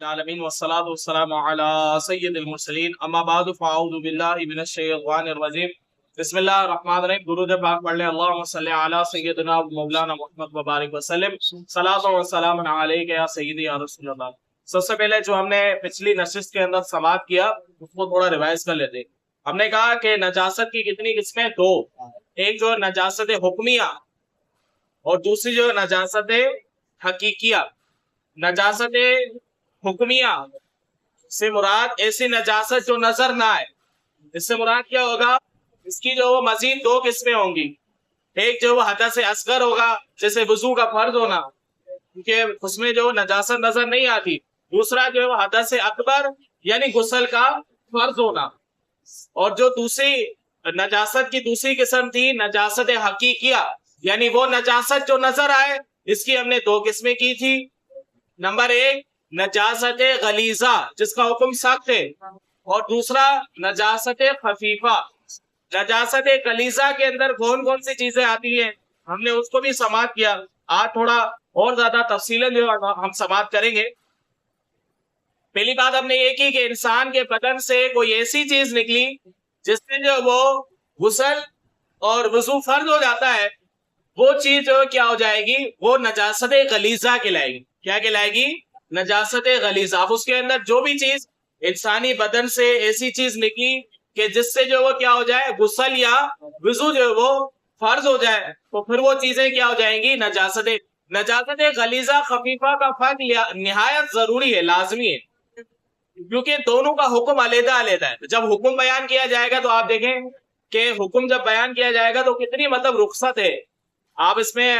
العالمین والصلاة والسلام علی سید المرسلین اما بعد فاعوذ باللہ من الشیطان الرجیم بسم اللہ الرحمن الرحیم. درود پاک پڑھ لیں. اللہم صلی علی سیدنا مولانا محمد وبارک وسلم. صلاۃ و سلام علیک یا سیدی یا رسول اللہ. سب سے پہلے جو ہم نے پچھلی نشست کے اندر سماعت کیا اس کو تھوڑا ریوائز کر لیتے. ہم نے کہا کہ نجاست کی کتنی قسمیں؟ دو. ایک جو نجاست حکمیہ اور دوسری جو نجاست حقیقیہ. نجاست حکمیہ سے مراد ایسی نجاست جو نظر نہ آئے. اس سے مراد کیا ہوگا؟ اس کی جو مزید دو قسمیں ہوں گی. ایک جو وہ حدث اصغر ہوگا جیسے وضو کا فرض ہونا کیونکہ اس میں جو نجاست نظر نہیں آتی. دوسرا جو وہ حدث اکبر یعنی غسل کا فرض ہونا. اور جو دوسری نجاست کی دوسری قسم تھی نجاست حقیقیہ یعنی وہ نجاست جو نظر آئے. اس کی ہم نے دو قسمیں کی تھی. نمبر ایک نجاست غلیظہ جس کا حکم سخت ہے اور دوسرا نجاست خفیفہ. نجاست غلیظہ کے اندر کون کون سی چیزیں آتی ہیں ہم نے اس کو بھی سماعت کیا. آج تھوڑا اور زیادہ تفصیلاً جو ہم سماعت کریں گے. پہلی بات ہم نے یہ کی کہ انسان کے بدن سے کوئی ایسی چیز نکلی جس سے جو وہ غسل اور وضو فرض ہو جاتا ہے وہ چیز جو کیا ہو جائے گی؟ وہ نجاست غلیظہ کہلائے گی. کیا کہلائے گی؟ نجاست غلیظہ. اب اس کے اندر جو بھی چیز انسانی بدن سے ایسی چیز نکلی کہ جس سے جو وہ کیا ہو جائے غسل یا وضو جو وہ فرض ہو جائے تو پھر وہ چیزیں کیا ہو جائیں گی؟ نجاست. نجاست غلیظہ خفیفہ کا فرق نہایت ضروری ہے، لازمی ہے، کیونکہ دونوں کا حکم علیحدہ علیحدہ ہے. جب حکم بیان کیا جائے گا تو آپ دیکھیں کہ حکم جب بیان کیا جائے گا تو کتنی رخصت ہے. آپ اس میں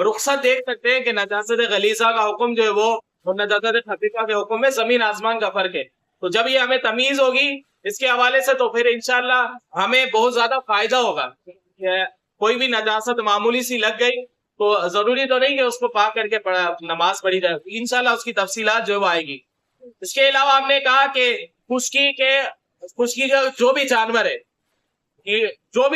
رخصت دیکھ سکتے ہیں کہ نجاست غلیظہ کا حکم جو ہے وہ اور نجاست خفیفہ کے حکم میں زمین آسمان کا فرق ہے. تو جب یہ ہمیں تمیز ہوگی اس کے حوالے سے تو پھر انشاءاللہ ہمیں بہت زیادہ فائدہ ہوگا. کوئی بھی نجاست معمولی سی لگ گئی تو ضروری تو نہیں کہ اس کو پاک کر کے نماز پڑھی جائے. انشاءاللہ اس کی تفصیلات جو آئے گی. اس کے علاوہ ہم نے کہا کہ خشکی جو بھی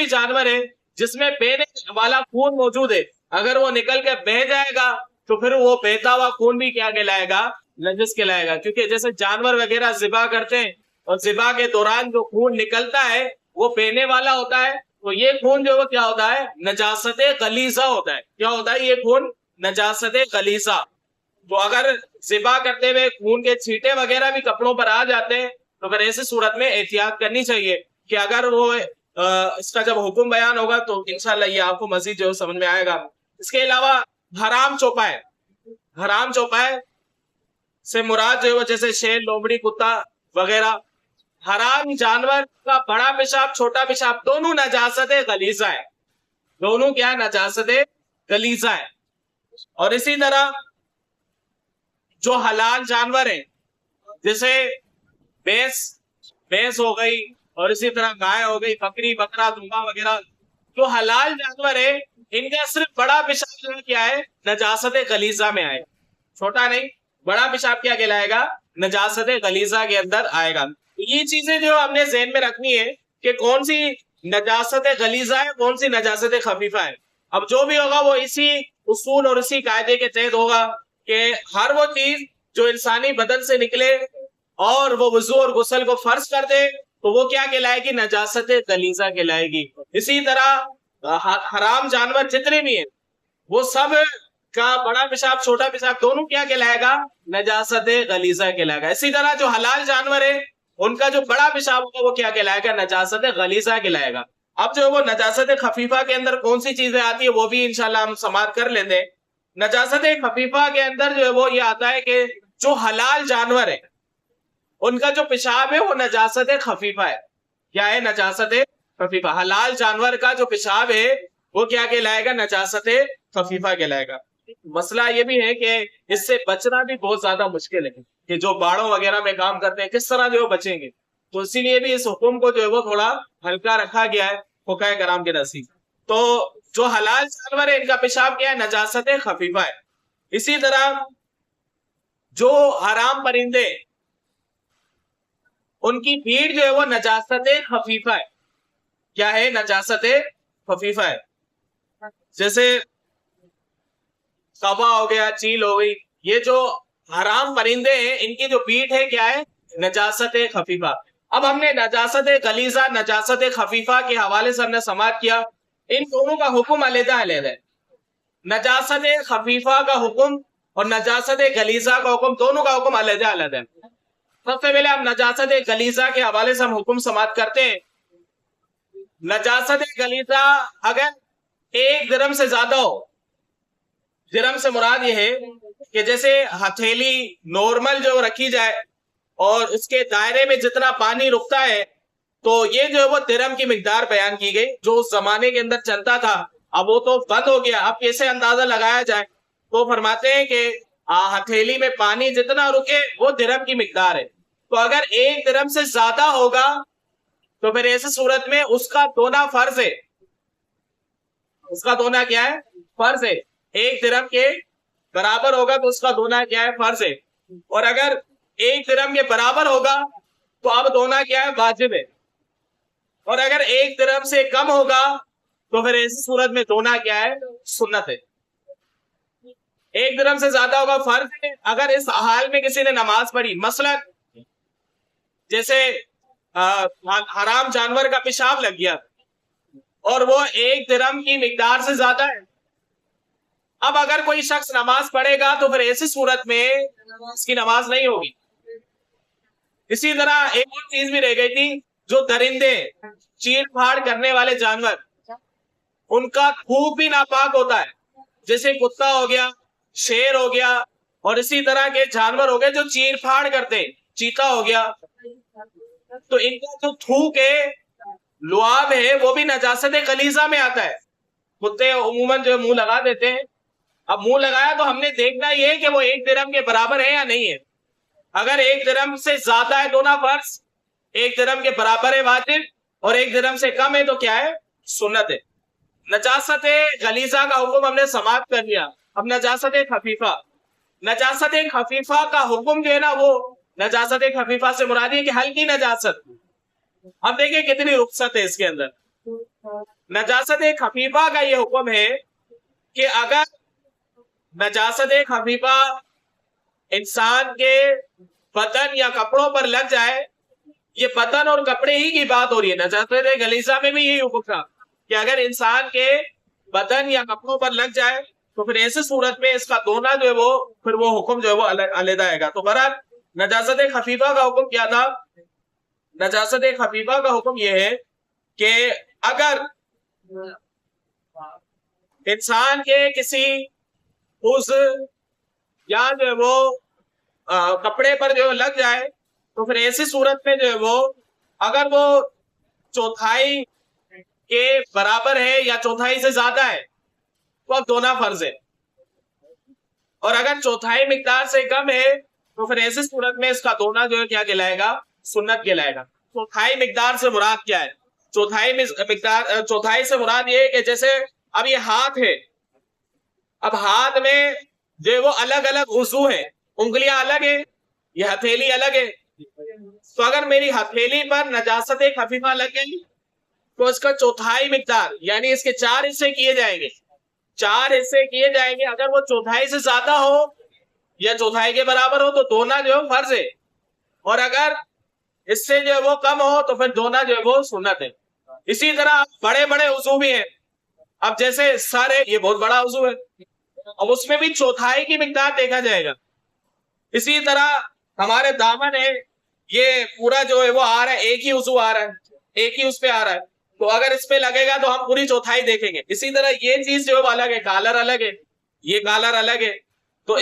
جانور ہے جس میں بہنے والا خون موجود ہے اگر وہ نکل کے بہہ جائے گا تو پھر وہ بہتا ہوا خون بھی کیا کہلائے گا؟ نجس کہلائے گا. کیونکہ جیسے جانور وغیرہ ذبح کرتے ہیں اور ذبح کے دوران جو خون نکلتا ہے وہ بہنے والا ہوتا ہے تو یہ خون جو وہ کیا ہوتا ہے؟ نجاست غلیظہ ہوتا ہے. کیا ہوتا ہے یہ خون؟ نجاست غلیظہ. تو اگر ذبح کرتے ہوئے خون کے چھینٹے وغیرہ بھی کپڑوں پر آ جاتے ہیں تو پھر ایسی صورت میں احتیاط کرنی چاہیے کہ اگر وہ اس کا جب حکم بیان ہوگا تو انشاءاللہ یہ آپ کو مزید جو سمجھ میں آئے گا. اس کے علاوہ حرام چوپائے سے مراد جو ہے جیسے شیر، لومڑی، کتا وغیرہ حرام جانور کا بڑا پیشاب چھوٹا پیشاب دونوں نجاست غلیظہ ہے. دونوں کیا نجاست غلیظہ ہے. اور اسی طرح جو حلال جانور ہیں جیسے بھینس ہو گئی اور اسی طرح گائے ہو گئی، بکری، بکرا، دمبا وغیرہ جو حلال جانور ہے ان کا صرف بڑا پیشاب جو کیا ہے؟ نجاست غلیظہ میں آئے. چھوٹا نہیں، بڑا پیشاب کیا کہلائے گا؟ نجاست غلیظہ کے اندر آئے گا. یہ چیزیں جو ہم نے ذہن میں رکھنی ہے کہ کون سی نجاست غلیظہ ہے کون سی نجاست خفیفہ ہے. اب جو بھی ہوگا وہ اسی اصول اور اسی قاعدے کے تحت ہوگا کہ ہر وہ چیز جو انسانی بدن سے نکلے اور وہ وضو اور غسل کو فرض کر دے تو وہ کیا کہلائے گی؟ نجاست غلیظہ کہلائے گی. اسی طرح حرام جانور جتنے بھی ہیں وہ سب کا بڑا پیشاب چھوٹا پیشاب دونوں کیا کہلائے گا؟ نجاست غلیظہ کہلائے گا. اسی طرح جو حلال جانور ہے ان کا جو بڑا پیشاب ہوگا وہ کیا کہلائے گا؟ نجاست غلیظہ کہلائے گا. اب جو وہ نجاست خفیفہ کے اندر کون سی چیزیں آتی ہیں وہ بھی انشاءاللہ ہم سماعت کر لیتے ہیں. نجاست خفیفہ کے اندر جو ہے وہ یہ آتا ہے کہ جو حلال جانور ہے ان کا جو پیشاب ہے وہ نجاست خفیفہ ہے. کیا ہے؟ نجاست خفیفہ. حلال جانور کا جو پیشاب ہے وہ کیا کہلائے گا؟ نجاست خفیفہ کہلائے گا. مسئلہ یہ بھی ہے کہ اس سے بچنا بھی بہت زیادہ مشکل ہے کہ جو باڑوں وغیرہ میں کام کرتے ہیں کس طرح جو ہے بچیں گے. تو اسی لیے بھی اس حکم کو جو ہے وہ تھوڑا ہلکا رکھا گیا ہے فقہاء کرام کے نزدیک. تو جو حلال جانور ہے ان کا پیشاب کیا ہے؟ نجاست خفیفہ ہے. اسی طرح جو حرام پرندے ان کی بھیڑ جو ہے وہ نجاست خفیفہ ہے. کیا ہے؟ نجاست خفیفہ ہے. جیسے کبا ہو گیا، چیل ہو گئی، یہ جو حرام پرندے ہیں، ان کی جو پیٹھ ہے کیا ہے؟ نجاست خفیفہ۔ اب ہم نے نجاست غلیظہ، نجاست خفیفہ کے حوالے سے ہم نے سماعت کیا، ان دونوں کا حکم علیحدہ علیحدہ ہے۔ نجاست خفیفہ کا حکم اور نجاست غلیظہ کا حکم، دونوں کا حکم علیحدہ علیحدہ ہے۔ سب سے پہلے ہم نجاست غلیظہ کے حوالے سے ہم حکم سماعت کرتے ہیں۔ نجاست غلیظہ اگر 1 درم سے زیادہ ہو، درم سے مراد یہ ہے کہ جیسے ہتھیلی نارمل جو رکھی جائے اور اس کے دائرے میں جتنا پانی رکتا ہے، تو یہ جو ہے وہ درم کی مقدار بیان کی گئی جو اس زمانے کے اندر چلتا تھا، اب وہ تو بند ہو گیا۔ اب کیسے اندازہ لگایا جائے؟ تو فرماتے ہیں کہ ہتھیلی میں پانی جتنا رکے وہ درم کی مقدار ہے۔ تو اگر 1 درم سے زیادہ ہوگا تو پھر ایسی صورت میں اس کا دونا فرض ہے۔ اس کا دونا کیا ہے؟ فرض ہے۔ 1 درم کے برابر ہوگا تو اس کا دونا کیا ہے؟ فرض ہے۔ اور اگر 1 درم کے برابر ہوگا تو اب دونا کیا ہے؟ واجب ہے۔ اور اگر 1 درم سے کم ہوگا تو پھر ایسی صورت میں دونا کیا ہے؟ سنت ہے۔ 1 درم سے زیادہ ہوگا فرض ہے۔ اگر اس حال میں کسی نے نماز پڑھی، مثلا جیسے حرام جانور کا پیشاب لگ گیا اور وہ 1 درم کی مقدار سے زیادہ ہے، اب اگر کوئی شخص نماز پڑھے گا تو پھر ایسی صورت میں اس کی نماز نہیں ہوگی۔ اسی طرح ایک اور چیز بھی رہ گئی تھی، جو درندے، چیر پھاڑ کرنے والے جانور، ان کا تھوک بھی ناپاک ہوتا ہے، جیسے کتا ہو گیا، شیر ہو گیا، اور اسی طرح کے جانور ہو گئے جو چیر پھاڑ کرتے، چیتا ہو گیا، تو ان کا جو تھوک ہے، لعاب ہے، وہ بھی نجاست غلیظہ میں آتا ہے۔ کتے عموماً جو منہ لگا دیتے ہیں، اب منہ لگایا تو ہم نے دیکھنا یہ ہے کہ وہ 1 درم کے برابر ہے یا نہیں ہے۔ اگر 1 درم سے زیادہ ہے دونا فرض، 1 درم کے برابر ہے واجب، اور 1 درم سے کم ہے تو کیا ہے؟ سنت ہے۔ نجاست غلیظہ کا حکم ہم نے سماعت کر لیا۔ اب نجاست خفیفہ، نجاست خفیفہ کا حکم جو ہے نا، وہ نجاست خفیفہ سے مراد ہے کہ ہلکی نجاست۔ اب دیکھیں کتنی رخصت ہے اس کے اندر۔ نجاست خفیفہ کا یہ حکم ہے کہ اگر نجاست خفیفہ انسان کے بدن یا کپڑوں پر لگ جائے، یہ بدن اور کپڑے ہی کی بات ہو رہی ہے، نجاست غلیظہ میں بھی یہی حکم تھا کہ اگر انسان کے بدن یا کپڑوں پر لگ جائے تو پھر ایسی صورت میں اس کا دھونا جو ہے وہ پھر وہ حکم جو ہے وہ علیحدہ آئے گا۔ تو بہرحال نجاست خفیفہ کا حکم کیا تھا؟ نجاست خفیفہ کا حکم یہ ہے کہ اگر انسان کے کسی عضو یا جو ہے وہ کپڑے پر جو لگ جائے تو پھر ایسی صورت میں جو ہے وہ اگر وہ 1/4 کے برابر ہے یا 1/4 سے زیادہ ہے تو اب دھونا فرض ہے، اور اگر 1/4 مقدار سے کم ہے تو پھر ایسی صورت میں اس کا دھونا جو ہے کیا کہلائے گا؟ سنت کہلائے گا۔ 1/4 مقدار سے مراد کیا ہے؟ 1/4 سے مراد یہ ہے کہ جیسے اب یہ ہاتھ ہے، اب ہاتھ میں جو ہے وہ الگ الگ عضو ہیں، انگلیاں الگ ہیں، یہ ہتھیلی الگ ہے، تو اگر میری ہتھیلی پر نجاست خفیفہ لگ گئی تو اس کا 1/4 مقدار یعنی اس کے 4 حصے کیے جائیں گے، 4 حصے کیے جائیں گے۔ اگر وہ 1/4 سے زیادہ ہو یا 1/4 کے برابر ہو تو دھونا جو ہے فرض ہے، اور اگر اس سے جو ہے وہ کم ہو تو پھر دھونا جو ہے وہ سنت ہے۔ اسی طرح بڑے بڑے عضو بھی ہیں، اب جیسے سر ہے، یہ بہت بڑا عضو ہے، اب اس میں بھی 1/4 کی مقدار دیکھا جائے گا۔ اسی طرح ہمارے دامن ہے، یہ پورا جو ہے وہ آ رہا ہے، ایک ہی عضو آ رہا ہے، ایک ہی اس پہ آ رہا ہے، تو اگر اس پہ لگے گا تو ہم پوری 1/4 دیکھیں گے۔ اسی طرح یہ چیز جو ہے وہ الگ ہے، کالر الگ ہے، یہ کالر الگ ہے، تو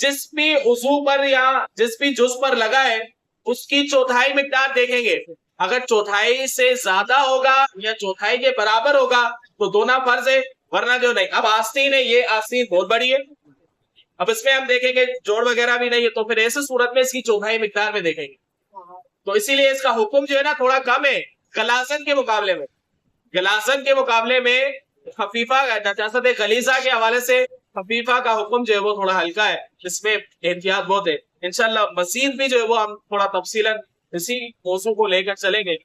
جس بھی عضو پر یا جس بھی جز پر لگا ہے اس کی 1/4 مقدار دیکھیں گے۔ اگر 1/4 سے زیادہ ہوگا یا 1/4 کے برابر ہوگا تو دھونا فرض ہے، ورنہ جو نہیں۔ اب آستین ہے، یہ آستین بہت بڑی ہے، اب اس میں ہم دیکھیں گے جوڑ وغیرہ بھی نہیں ہے، تو پھر ایسی صورت میں اس کی 1/4 مقدار میں دیکھیں گے، تو اسی لیے اس کا حکم جو ہے نا تھوڑا کم ہے غلاظت کے مقابلے میں۔ غلاظت کے مقابلے میں خفیفہ نجاست غلیظہ کے حوالے سے خفیفہ کا حکم جو ہے وہ تھوڑا ہلکا ہے، اس میں احتیاط بہت ہے۔ انشاءاللہ مزید بھی جو ہے وہ ہم تھوڑا تفصیلاً اسی موضوع کو لے کر چلیں گے۔